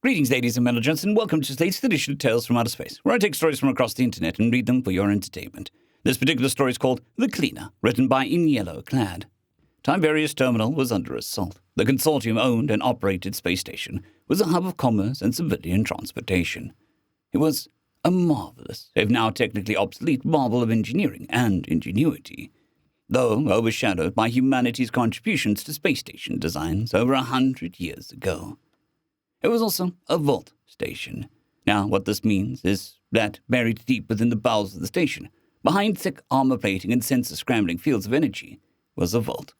Greetings, ladies and gentlemen, and welcome to this latest edition of Tales from Outer Space, where I take stories from across the internet and read them for your entertainment. This particular story is called The Cleaner, written by In Yellow Clad. Tiberius Terminal was under assault. The consortium-owned and operated space station was a hub of commerce and civilian transportation. It was a marvelous, if now technically obsolete, marvel of engineering and ingenuity, though overshadowed by humanity's contributions to space station designs over 100 years ago. It was also a vault station. Now, what this means is that buried deep within the bowels of the station, behind thick armor plating and sensor-scrambling fields of energy, was a vault.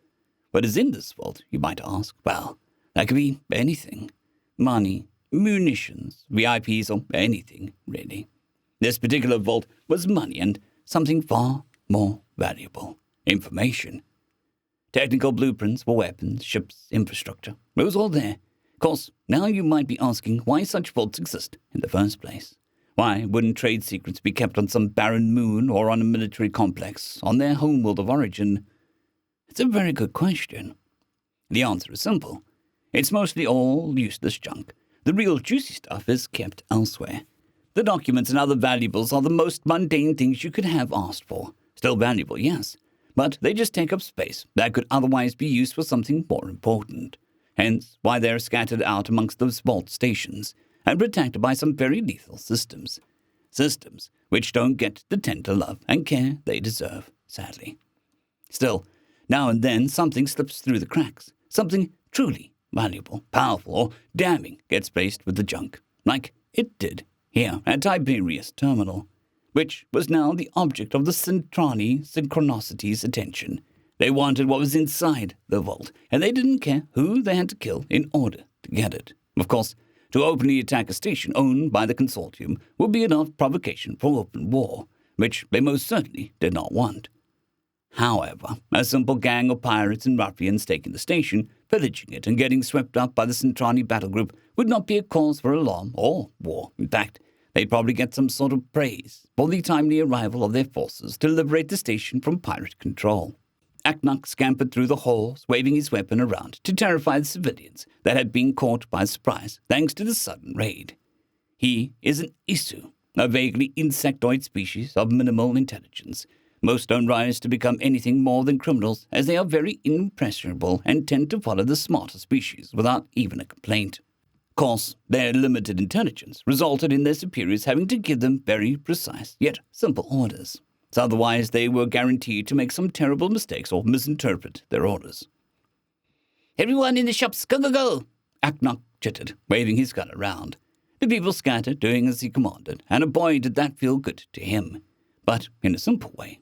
What is in this vault, you might ask? Well, that could be anything. Money, munitions, VIPs, or anything, really. This particular vault was money and something far more valuable: information. Technical blueprints for weapons, ships, infrastructure. It was all there. Of course, now you might be asking why such vaults exist in the first place. Why wouldn't trade secrets be kept on some barren moon or on a military complex on their homeworld of origin? It's a very good question. The answer is simple. It's mostly all useless junk. The real juicy stuff is kept elsewhere. The documents and other valuables are the most mundane things you could have asked for. Still valuable, yes, but they just take up space that could otherwise be used for something more important. Hence why they're scattered out amongst those vault stations and protected by some very lethal systems. Systems which don't get the tender love and care they deserve, sadly. Still, now and then something slips through the cracks. Something truly valuable, powerful, or damning gets placed with the junk, like it did here at Tiberius Terminal, which was now the object of the Centrani Synchronicity's attention. They wanted what was inside the vault, and they didn't care who they had to kill in order to get it. Of course, to openly attack a station owned by the consortium would be enough provocation for open war, which they most certainly did not want. However, a simple gang of pirates and ruffians taking the station, pillaging it, and getting swept up by the Centrani battle group would not be a cause for alarm or war. In fact, they'd probably get some sort of praise for the timely arrival of their forces to liberate the station from pirate control. Aknuk scampered through the halls, waving his weapon around to terrify the civilians that had been caught by surprise thanks to the sudden raid. He is an Isu, a vaguely insectoid species of minimal intelligence. Most don't rise to become anything more than criminals, as they are very impressionable and tend to follow the smarter species without even a complaint. Of course, their limited intelligence resulted in their superiors having to give them very precise yet simple orders. So otherwise they were guaranteed to make some terrible mistakes or misinterpret their orders. "Everyone in the shops, go, go, go!" Aknuk chittered, waving his gun around. The people scattered, doing as he commanded, and boy did that feel good to him, but in a simple way.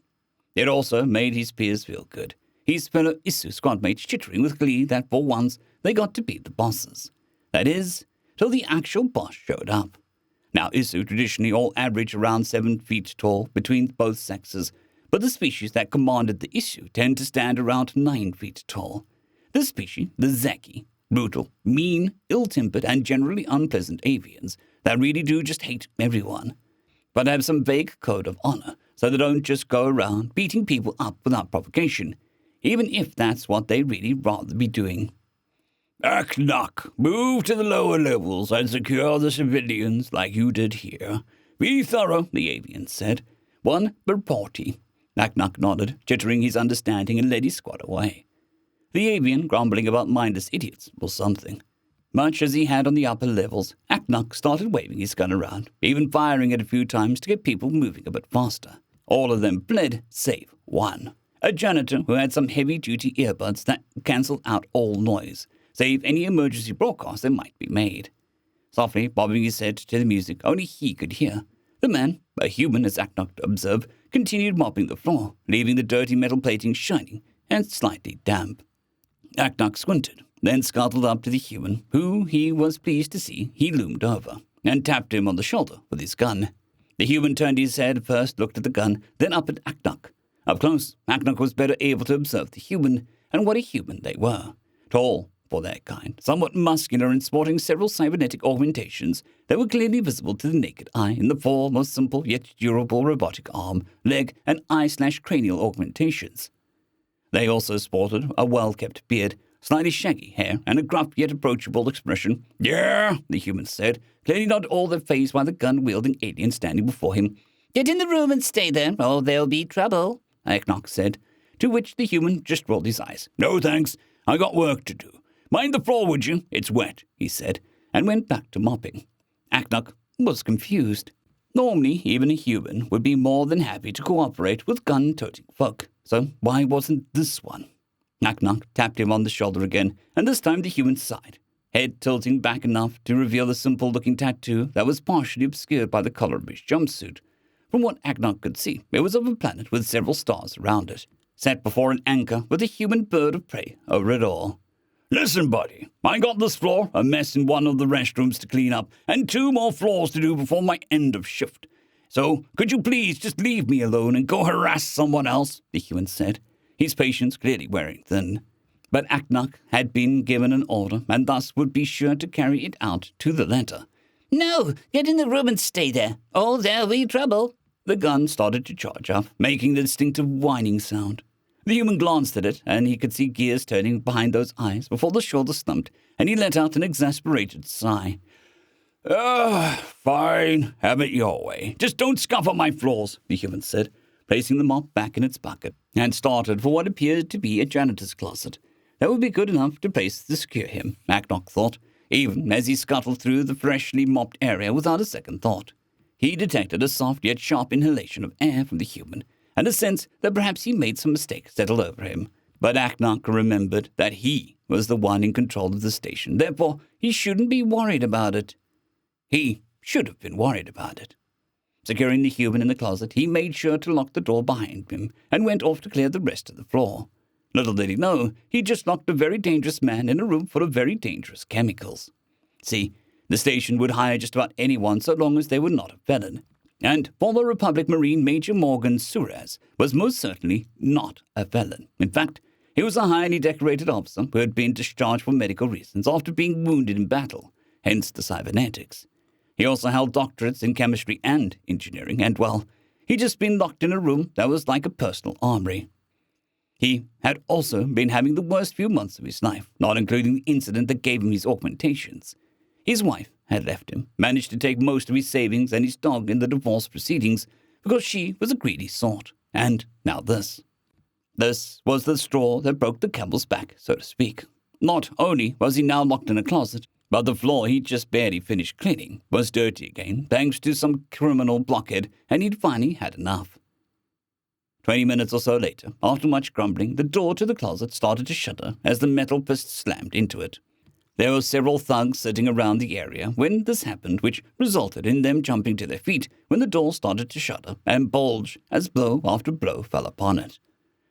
It also made his peers feel good, his fellow Isu squadmates chittering with glee that for once they got to be the bosses. That is, till the actual boss showed up. Now, Isu traditionally all average around 7 feet tall between both sexes, but the species that commanded the Isu tend to stand around 9 feet tall. This species, the Zeki, brutal, mean, ill-tempered, and generally unpleasant avians that really do just hate everyone, but have some vague code of honor, so they don't just go around beating people up without provocation, even if that's what they really rather be doing. "Aknuk, move to the lower levels and secure the civilians like you did here. Be thorough," the avian said. "One reportee." Aknuk nodded, chittering his understanding, and led his squad away. The avian, grumbling about mindless idiots, was something. Much as he had on the upper levels, Aknuk started waving his gun around, even firing it a few times to get people moving a bit faster. All of them fled, save one. A janitor who had some heavy-duty earbuds that cancelled out all noise, save any emergency broadcast that might be made. Softly bobbing his head to the music only he could hear, the man, a human as Aknuk observed, continued mopping the floor, leaving the dirty metal plating shining and slightly damp. Aknuk squinted, then scuttled up to the human, who he was pleased to see he loomed over, and tapped him on the shoulder with his gun. The human turned his head, first looked at the gun, then up at Aknuk. Up close, Aknuk was better able to observe the human, and what a human they were. Tall, for their kind, somewhat muscular and sporting several cybernetic augmentations that were clearly visible to the naked eye in the form of simple yet durable robotic arm, leg, and eye/cranial augmentations. They also sported a well-kept beard, slightly shaggy hair, and a gruff yet approachable expression. "Yeah," the human said, clearly not all that fazed by the gun-wielding alien standing before him. "Get in the room and stay there, or there'll be trouble," Aknok said, to which the human just rolled his eyes. "No thanks, I got work to do. Mind the floor, would you? It's wet," he said, and went back to mopping. Aknok was confused. Normally, even a human would be more than happy to cooperate with gun-toting folk, so why wasn't this one? Aknok tapped him on the shoulder again, and this time the human sighed, head tilting back enough to reveal a simple-looking tattoo that was partially obscured by the collar of his jumpsuit. From what Aknok could see, it was of a planet with several stars around it, set before an anchor with a human bird of prey over it all. "Listen, buddy, I got this floor, a mess in one of the restrooms to clean up, and 2 more floors to do before my end of shift. So, could you please just leave me alone and go harass someone else?" the human said, his patience clearly wearing thin. But Aknok had been given an order, and thus would be sure to carry it out to the letter. "No, get in the room and stay there, or there'll be trouble." The gun started to charge up, making the distinctive whining sound. The human glanced at it, and he could see gears turning behind those eyes before the shoulder slumped, and he let out an exasperated sigh. Fine, have it your way. Just don't scuff up my floors," the human said, placing the mop back in its bucket, and started for what appeared to be a janitor's closet. That would be good enough to place to secure him, Aknok thought, even as he scuttled through the freshly mopped area without a second thought. He detected a soft yet sharp inhalation of air from the human, and a sense that perhaps he made some mistake settled over him. But Aknok remembered that he was the one in control of the station, therefore he shouldn't be worried about it. He should have been worried about it. Securing the human in the closet, he made sure to lock the door behind him and went off to clear the rest of the floor. Little did he know, he just locked a very dangerous man in a room full of very dangerous chemicals. See, the station would hire just about anyone so long as they were not a felon. And former Republic Marine Major Morgan Suarez was most certainly not a felon. In fact, he was a highly decorated officer who had been discharged for medical reasons after being wounded in battle, hence the cybernetics. He also held doctorates in chemistry and engineering, and, well, he'd just been locked in a room that was like a personal armory. He had also been having the worst few months of his life, not including the incident that gave him his augmentations. His wife had left him, managed to take most of his savings and his dog in the divorce proceedings because she was a greedy sort. And now this. This was the straw that broke the camel's back, so to speak. Not only was he now locked in a closet, but the floor he'd just barely finished cleaning was dirty again, thanks to some criminal blockhead, and he'd finally had enough. 20 minutes or so later, after much grumbling, the door to the closet started to shudder as the metal fist slammed into it. There were several thugs sitting around the area when this happened, which resulted in them jumping to their feet when the door started to shudder and bulge as blow after blow fell upon it.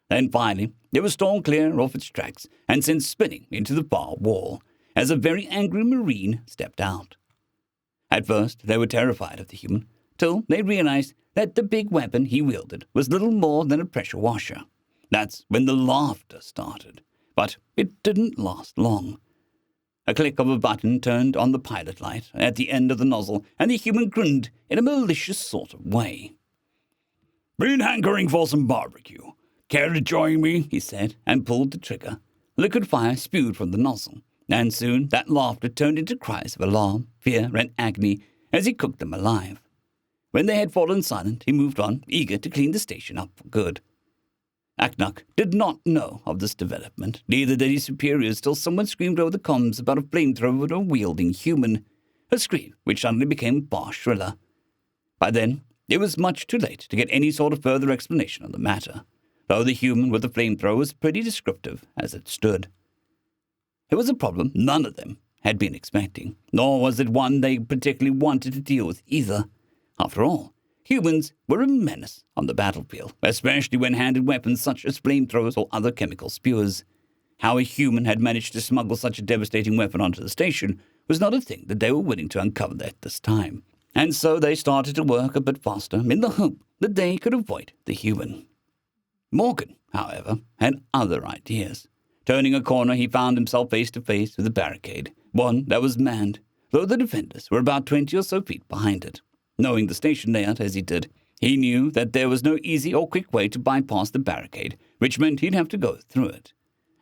Then finally, it was torn clear off its tracks and sent spinning into the far wall as a very angry Marine stepped out. At first, they were terrified of the human, till they realized that the big weapon he wielded was little more than a pressure washer. That's when the laughter started, but it didn't last long. A click of a button turned on the pilot light at the end of the nozzle, and the human grinned in a malicious sort of way. "Been hankering for some barbecue. Care to join me?" he said, and pulled the trigger. Liquid fire spewed from the nozzle, and soon that laughter turned into cries of alarm, fear, and agony as he cooked them alive. When they had fallen silent, he moved on, eager to clean the station up for good. Aknok did not know of this development, neither did his superiors, till someone screamed over the comms about a flamethrower-wielding human, a scream which suddenly became far shriller. By then, it was much too late to get any sort of further explanation on the matter, though the human with the flamethrower was pretty descriptive as it stood. It was a problem none of them had been expecting, nor was it one they particularly wanted to deal with either. After all, humans were a menace on the battlefield, especially when handed weapons such as flamethrowers or other chemical spewers. How a human had managed to smuggle such a devastating weapon onto the station was not a thing that they were willing to uncover at this time, and so they started to work a bit faster in the hope that they could avoid the human. Morgan, however, had other ideas. Turning a corner, he found himself face to face with a barricade, one that was manned, though the defenders were about 20 or so feet behind it. Knowing the station layout as he did, he knew that there was no easy or quick way to bypass the barricade, which meant he'd have to go through it.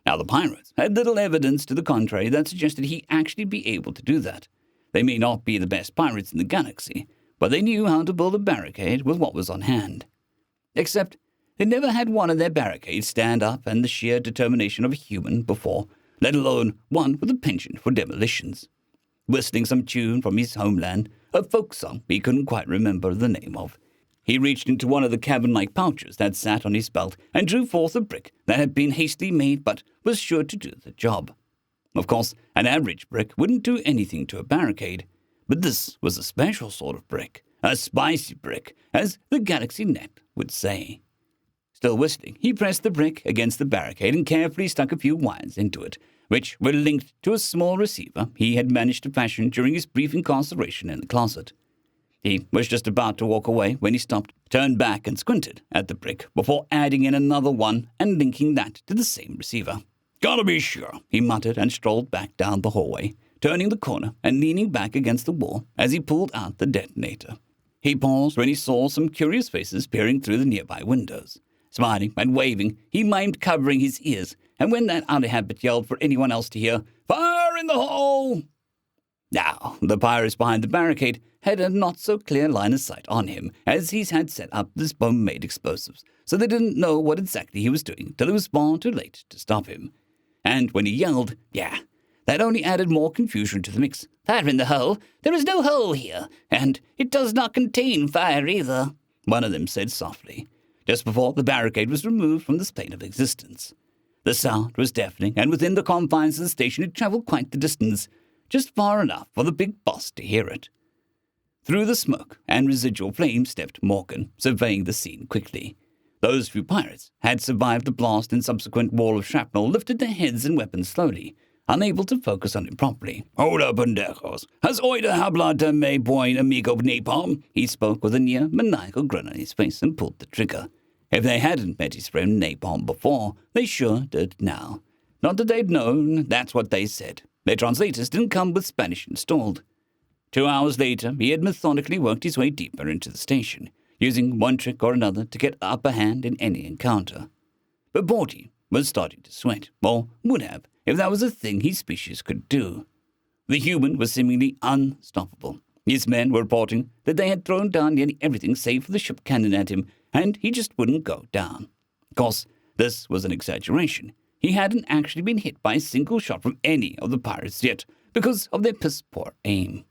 Now, the pirates had little evidence to the contrary that suggested he actually be able to do that. They may not be the best pirates in the galaxy, but they knew how to build a barricade with what was on hand. Except they never had one of their barricades stand up and the sheer determination of a human before, let alone one with a penchant for demolitions. Whistling some tune from his homeland, a folk song he couldn't quite remember the name of, he reached into one of the cabin-like pouches that sat on his belt and drew forth a brick that had been hastily made but was sure to do the job. Of course, an average brick wouldn't do anything to a barricade, but this was a special sort of brick, a spicy brick, as the Galaxy Net would say. Still whistling, he pressed the brick against the barricade and carefully stuck a few wires into it, which were linked to a small receiver he had managed to fashion during his brief incarceration in the closet. He was just about to walk away when he stopped, turned back and squinted at the brick before adding in another one and linking that to the same receiver. "Gotta be sure," he muttered and strolled back down the hallway, turning the corner and leaning back against the wall as he pulled out the detonator. He paused when he saw some curious faces peering through the nearby windows. Smiling and waving, he mimed covering his ears, and when that out-of-habit yelled for anyone else to hear, "Fire in the hole!" Now, the pirates behind the barricade had a not-so-clear line of sight on him, as he had set up this bomb-made explosives, so they didn't know what exactly he was doing till it was far too late to stop him. And when he yelled, that only added more confusion to the mix. "Fire in the hole? There is no hole here, and it does not contain fire either," one of them said softly, just before the barricade was removed from this plane of existence. The sound was deafening, and within the confines of the station it traveled quite the distance, just far enough for the big boss to hear it. Through the smoke and residual flames stepped Morgan, surveying the scene quickly. Those few pirates had survived the blast and subsequent wall of shrapnel, lifted their heads and weapons slowly, unable to focus on it properly. "Hola, pendejos. Has oído hablar de mi buen amigo Napalm?" He spoke with a near maniacal grin on his face and pulled the trigger. If they hadn't met his friend Napalm before, they sure did now. Not that they'd known, that's what they said. Their translators didn't come with Spanish installed. 2 hours later, he had methodically worked his way deeper into the station, using one trick or another to get the upper hand in any encounter. But Porty was starting to sweat, or would have, if that was a thing his species could do. The human was seemingly unstoppable. His men were reporting that they had thrown down nearly everything save for the ship cannon at him, and he just wouldn't go down. Of course, this was an exaggeration. He hadn't actually been hit by a single shot from any of the pirates yet, because of their piss-poor aim.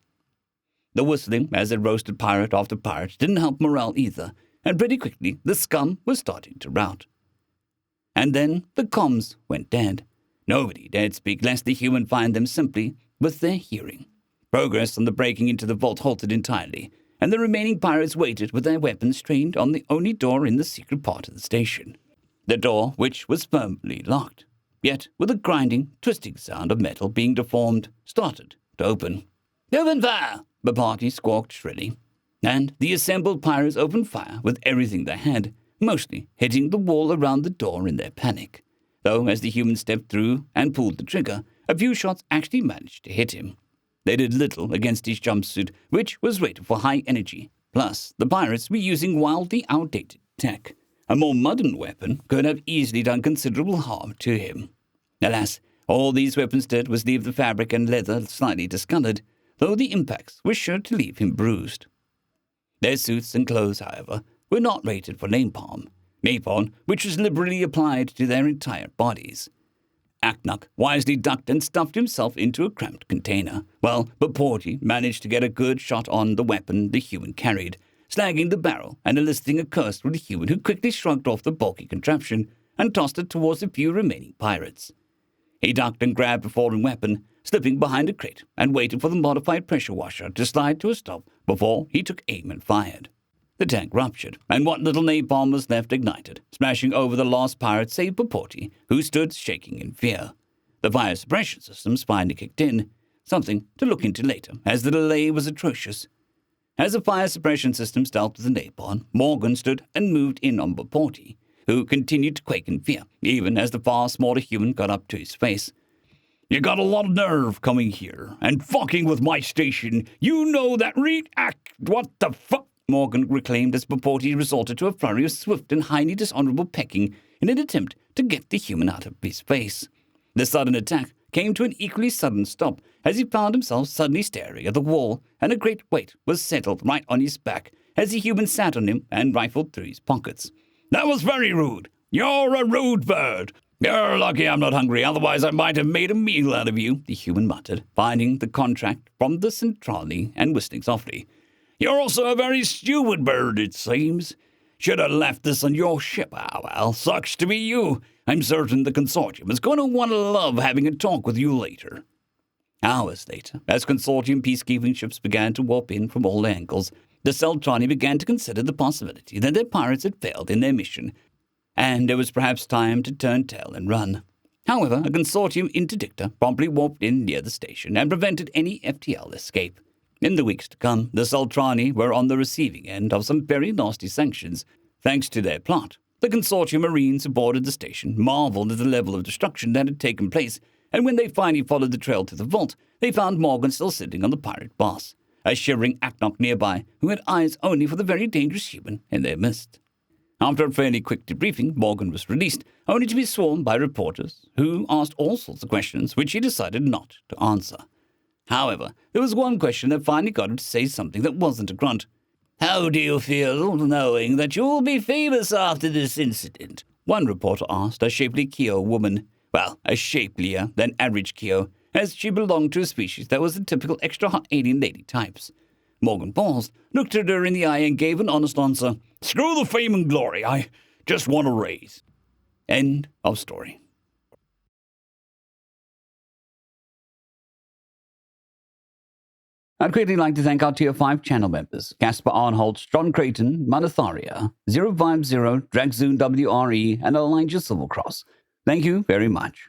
The whistling as they roasted pirate after pirate didn't help morale either, and pretty quickly the scum was starting to rout. And then the comms went dead. Nobody dared speak lest the human find them simply with their hearing. Progress on the breaking into the vault halted entirely, and the remaining pirates waited with their weapons trained on the only door in the secret part of the station. The door, which was firmly locked, yet with a grinding, twisting sound of metal being deformed, started to open. "Open fire!" the party squawked shrilly, and the assembled pirates opened fire with everything they had, mostly hitting the wall around the door in their panic. Though as the human stepped through and pulled the trigger, a few shots actually managed to hit him. They did little against his jumpsuit, which was rated for high energy. Plus, the pirates were using wildly outdated tech. A more modern weapon could have easily done considerable harm to him. Alas, all these weapons did was leave the fabric and leather slightly discolored, though the impacts were sure to leave him bruised. Their suits and clothes, however, were not rated for napalm, which was liberally applied to their entire bodies. Aknuk wisely ducked and stuffed himself into a cramped container, while Porty managed to get a good shot on the weapon the human carried, snagging the barrel and eliciting a curse from the human, who quickly shrugged off the bulky contraption and tossed it towards the few remaining pirates. He ducked and grabbed a fallen weapon, slipping behind a crate and waited for the modified pressure washer to slide to a stop before he took aim and fired. The tank ruptured, and what little napalm was left ignited, smashing over the last pirate save Porty, who stood shaking in fear. The fire suppression systems finally kicked in, something to look into later, as the delay was atrocious. As the fire suppression systems dealt with the napalm, Morgan stood and moved in on Porty, who continued to quake in fear, even as the far smaller human got up to his face. "You got a lot of nerve coming here and fucking with my station. You know that what the fuck?" Morgan reclaimed as Porty resorted to a flurry of swift and highly dishonorable pecking in an attempt to get the human out of his face. The sudden attack came to an equally sudden stop as he found himself suddenly staring at the wall, and a great weight was settled right on his back as the human sat on him and rifled through his pockets. "That was very rude. You're a rude bird. You're lucky I'm not hungry, otherwise I might have made a meal out of you," the human muttered, finding the contract from the centrale and whistling softly. "You're also a very stupid bird, it seems. Should have left this on your ship. Ah, well, sucks to be you. I'm certain the consortium is going to want to love having a talk with you later." Hours later, as consortium peacekeeping ships began to warp in from all angles, the Celtrani began to consider the possibility that their pirates had failed in their mission, and it was perhaps time to turn tail and run. However, a consortium interdictor promptly warped in near the station and prevented any FTL escape. In the weeks to come, the Celtrani were on the receiving end of some very nasty sanctions. Thanks to their plot, the consortium Marines who boarded the station marveled at the level of destruction that had taken place, and when they finally followed the trail to the vault, they found Morgan still sitting on the pirate boss, a shivering Aknok nearby who had eyes only for the very dangerous human in their midst. After a fairly quick debriefing, Morgan was released, only to be swarmed by reporters who asked all sorts of questions which he decided not to answer. However, there was one question that finally got him to say something that wasn't a grunt. "How do you feel knowing that you will be famous after this incident?" one reporter asked a shapely Keo woman. Well, a shapelier than average Keo, as she belonged to a species that was the typical extra hot alien lady types. Morgan paused, looked at her in the eye, and gave an honest answer. "Screw the fame and glory. I just want a raise." End of story. I'd greatly like to thank our Tier 5 channel members, Casper Arnholt, John Creighton, Manatharia, 050, Dragzoon WRE, and Elijah Silvercross. Thank you very much.